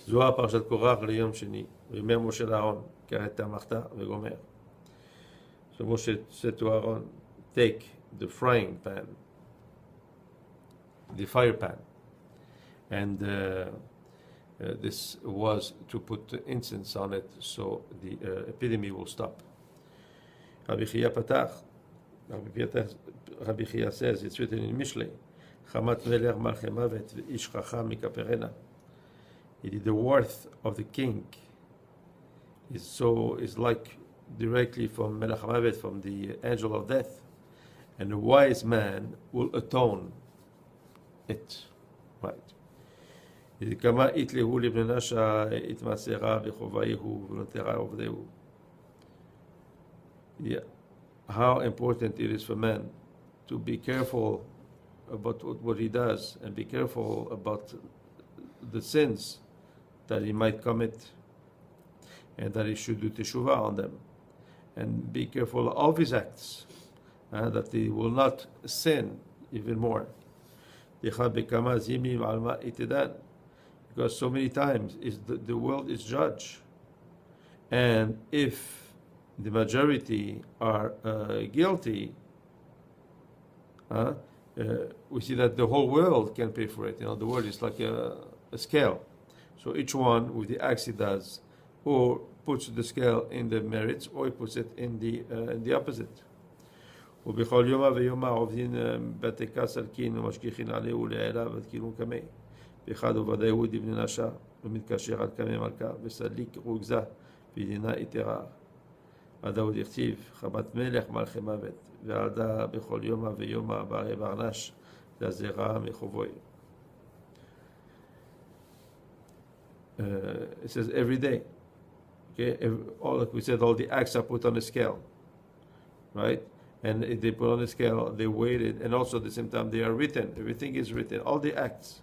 זוהר פרשת קורח ליום שני, ויאמר משה לאהרון, קח את המחת וגומר. So Moshe said to Aaron, take the frying pan, the fire pan, and this was to put incense on it so the epidemic will stop. Rabbi Chia says, it's written in Mishlei, Chamat melech malchei mavet v'ish chacham mikaperena. The worth of the king is like directly from Melech HaMavet, from the angel of death, and a wise man will atone it. Right. כמה יתלהו לבני נשה התמסרה וחובייהו ונותרה עובדהו. How important it is for man to be careful about what he does and be careful about the sins that he might commit, and that he should do teshuvah on them, and be careful of his acts, that he will not sin even more. Because so many times the world is judged, and if the majority are guilty, we see that the whole world can pay for it. The world is like a scale. So each one with the acts he does, or puts the scale in the merits, or he puts it in the opposite. ובכל יומא ויומא עובדין בתי כסלקין ומשגיחין עליהו ולעילה ותקילון קמי. ואחד עובדי יהודי בני נשה ומתקשר על קמי מלכה וסליק רוגזה ודינה יתרה. עד עוד יכתיב חמת מלך מלכי מוות ועדה בכל יומא ויומא בערי ברנש לזרע מחובוי. It says every day. Okay, like we said, all the acts are put on a scale, right? And if they put on a scale, they weigh it, and also at the same time they are written. Everything is written, all the acts.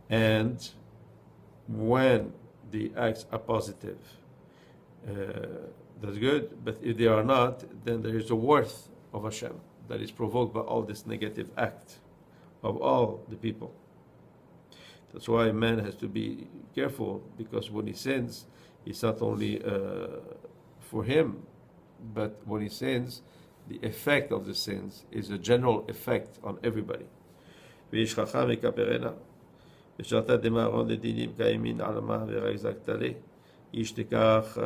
And when the acts are positive, that's good. But if they are not, then there is a worth of Hashem that is provoked by all this negative act of all the people. That's why a man has to be careful, because when he sins, it's not only for him, but when he sins, the effect of the sins is a general effect on everybody. ואיש חכם יקברנה, ושאתה דמארון לדינים קיימין עלמה ורייזק תלה, איש תיקח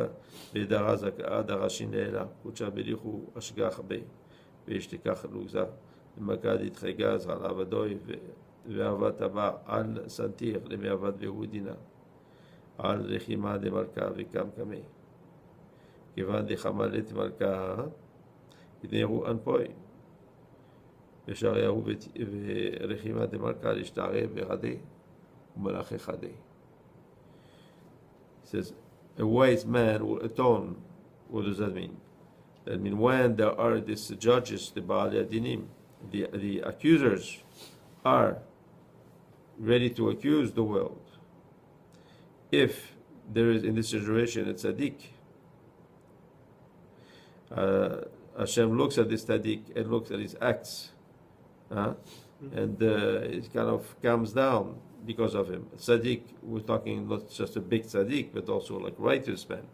ודרז דרשין לאלה, קודשה בליחו אשגח בי, ואיש תיקח לוגזה, ומקד יתחגז על עבדוי ועבד הבא על סנטיר למי עבד ויהודינה, על לחימה דמלכה וקם קמי. כיוון דחמלת מלכה, ידנרו אנפוי. ושריהו ולחימה דמלכה להשתערב ורדי ומלאכי חדי. It says, a wise man will atone. What does that mean? That means when there are these judges, the Baalei Adinim, the accusers are ready to accuse the world. If there is in this situation a tzaddik, Hashem looks at this tzaddik and looks at his acts, and it kind of calms down because of him. Tzaddik, we're talking not just a big tzaddik, but also like righteous man.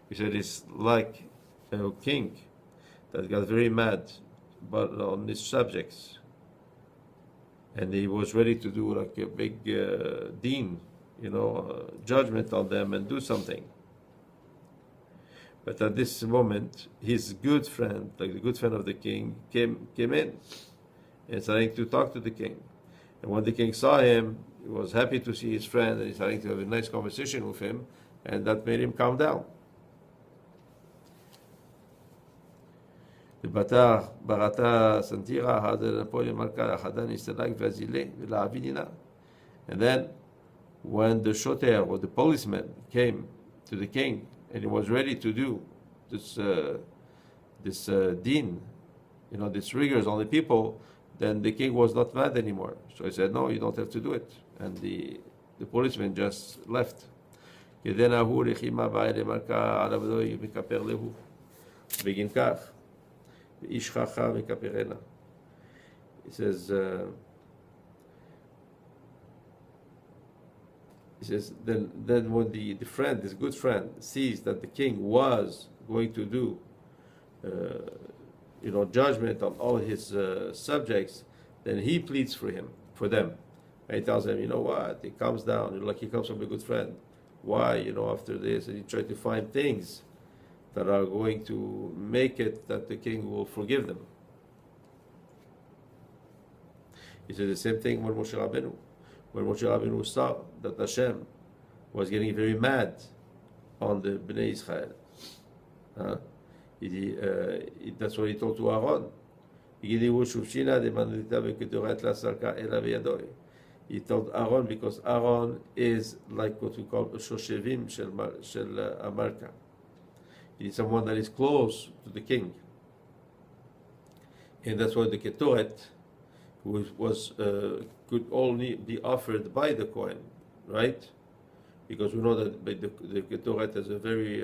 He said it's like a king that got very mad but on his subjects, and he was ready to do like a big deen, judgment on them and do something. But at this moment, his good friend, like the good friend of the king, came in and starting to talk to the king. And when the king saw him, he was happy to see his friend, and he started to have a nice conversation with him, and that made him calm down. And then, when the shoter or the policeman came to the king, and he was ready to do this deen, this rigors on the people, then the king was not mad anymore. So he said, no, you don't have to do it. And the policeman just left. It says, says, then when the friend, this good friend, sees that the king was going to do, judgment on all his subjects, then he pleads for them. And he tells them, you know what? He comes down, like he comes from a good friend. Why, after this, and he tries to find things that are going to make it that the king will forgive them. He said the same thing when Moshe Rabbeinu saw that Hashem was getting very mad on the Bnei Israel. That's what he told to Aaron. He told Aaron because Aaron is like what we call a Shoshevim shel Amalka. He is someone that is close to the king. And that's why the Ketoret could only be offered by the Kohen, right? Because we know that the Ketoret has a very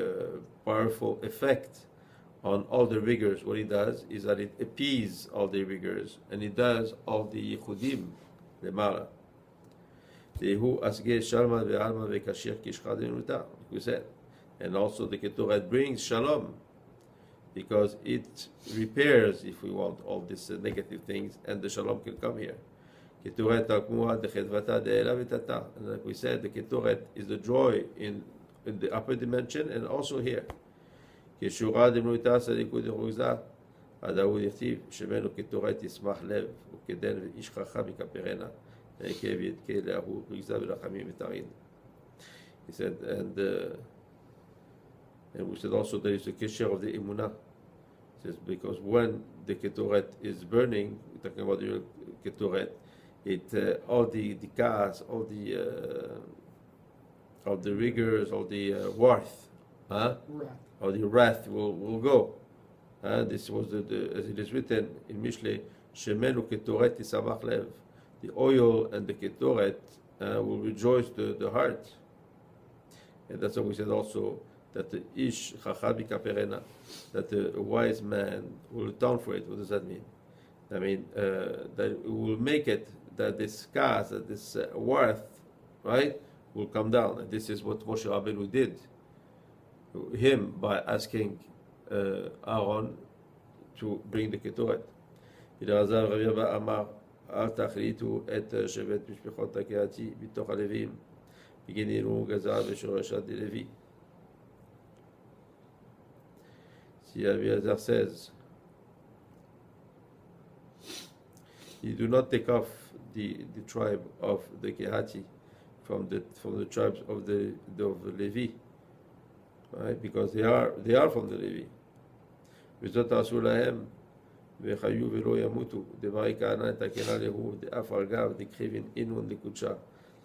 powerful effect on all the rigors. What it does is that it appeases all the rigors, and it does all the Yichudim, the Mara. We said. And also the Ketoret brings Shalom, because it repairs, if we want, all these negative things, and the Shalom can come here. And like we said, the Ketoret is the joy in the upper dimension and also here. He said, and we said also there is a kesher of the emunah. It says because when the ketoret is burning, we're talking about the ketoret, all the gas, all the rigors, all the wrath, all the wrath will go. This was as it is written in Mishle, Shemenu ketoret tisamach lev. The oil and the ketoret will rejoice the heart, and that's what we said also, that the ish chacham bikaperena, that the wise man will atone for it. What does that mean? I mean that it will make it that this gas, that this worth, right, will come down. And this is what Moshe Rabbeinu did him by asking Aaron to bring the ketoret. אל תחליטו את שבט משפחות הקהתי בתוך הלווים, בגיננו גזע ושורשת לוי. See, Abiazar says, you do not take off the tribe of the Kehati from the tribes of the Levi, right? Because they are from the Levi. וזאת תעשו להם וחיו ולא ימותו, דברי כהנא תקנה להו, דאף על גב דכחיבין אינון דקודשה,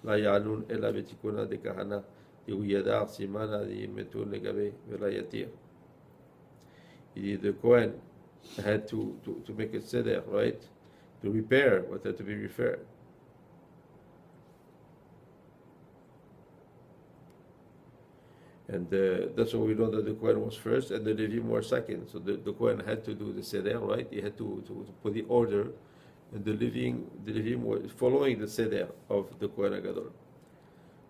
לא יעלון אלא בתיקונה דכהנא, דהו ידע סימנה דיימתון לגבי ולא יתיר. The Kohen had to make it seder, right? To repair what had to be repaired. And that's why we know that the Kohen was first and the Levim were second. So the Kohen had to do the Seder, right? He had to put the order, and the Levim were following the Seder of the Kohen HaGadol.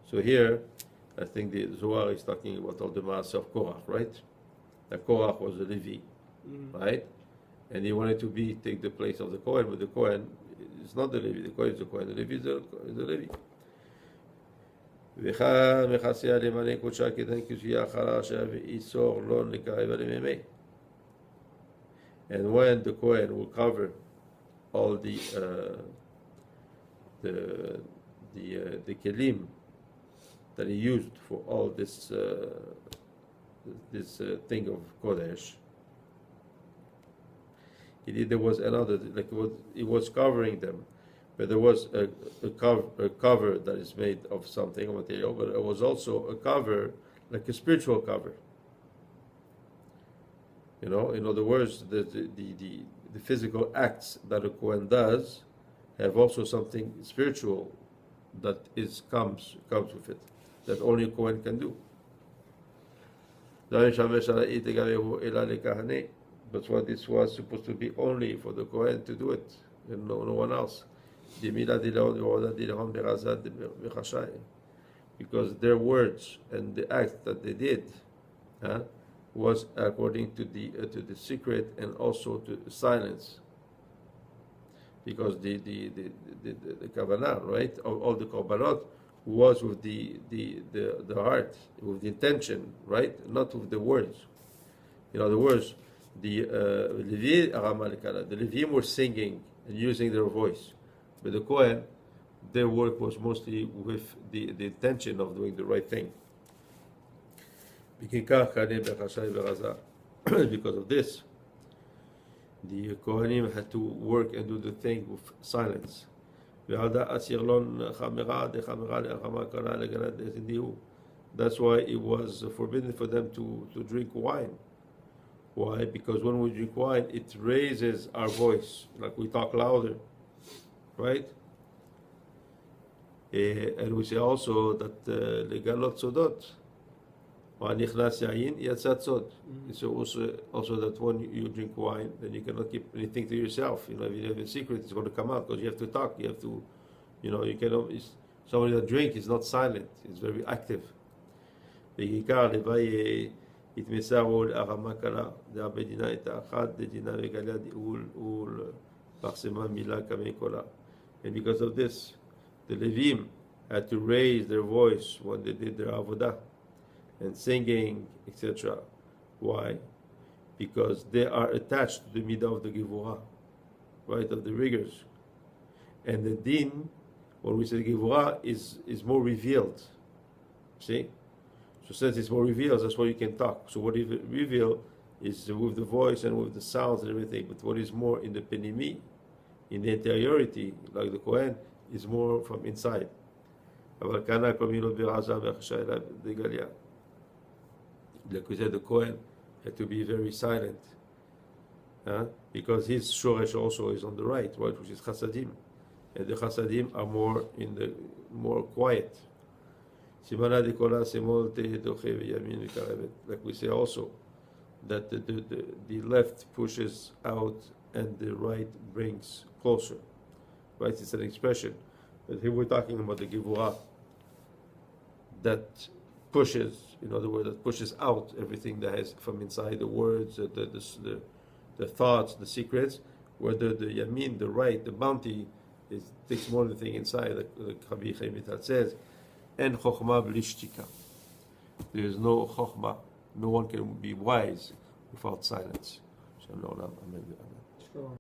So here, I think the Zohar is talking about all the mass of Korah, right? That Korah was a Levi, right? And he wanted to take the place of the Kohen, but the Kohen is not the Levi. The Kohen is the Kohen. The Levi is the Levi. And when the Kohen will cover all the kelim that he used for all this thing of Kodesh, there was another, like it was covering them. But there was a cover that is made of something, a material, but it was also a cover, like a spiritual cover. In other words, the physical acts that a Kohen does have also something spiritual that comes with it, that only a Kohen can do. That's why this was supposed to be only for the Kohen to do it, and no one else. because their words and the act that they did was according to the secret and also to silence, because the Kabbalah, right, all the Kabbalot was with the heart, with the intention, right, not with the words. In other words, the Levim were singing and using their voice, but the Kohen, their work was mostly with the intention of doing the right thing. Because of this, the Kohanim had to work and do the thing with silence. That's why it was forbidden for them to drink wine. Why? Because when we drink wine, it raises our voice, like we talk louder, right? And we say also that legalot sodot, nichnas yayin yatzat sod. So also that when you drink wine, then you cannot keep anything to yourself. If you have a secret, it's going to come out because you have to talk. You have to, you cannot. Somebody that drinks is not silent; it's very active. התמסרו להרמה קלה, המדינה הייתה אחת, דדינה וגליה ולפרסמה מילה כמי קולה. And because of this, the Levim had to raise their voice when they did their avodah and singing, etc. Why? Because they are attached to the midah of the Gevurah, right, of the rigors. And the din, when we say Gevurah, is more revealed. See? So since it's more revealed, that's why you can talk. So what is revealed is with the voice and with the sounds and everything. But what is more in the penimi, in the interiority, like the Kohen, is more from inside. Like we said, the Kohen had to be very silent, because his shoresh also is on the right, which is chasadim, and the chasadim are more quiet. Like we say also, that the left pushes out and the right brings closer. Right? It's an expression. But here we're talking about the Gevurah that pushes, in other words, that pushes out everything that has from inside, the words, the thoughts, the secrets, where the Yamin, the right, the bounty, takes more of the thing inside, like Rabbi Chaim says. And chokhmah b'lishtika. There is no chokhmah. No one can be wise without silence. Shalom. Amen.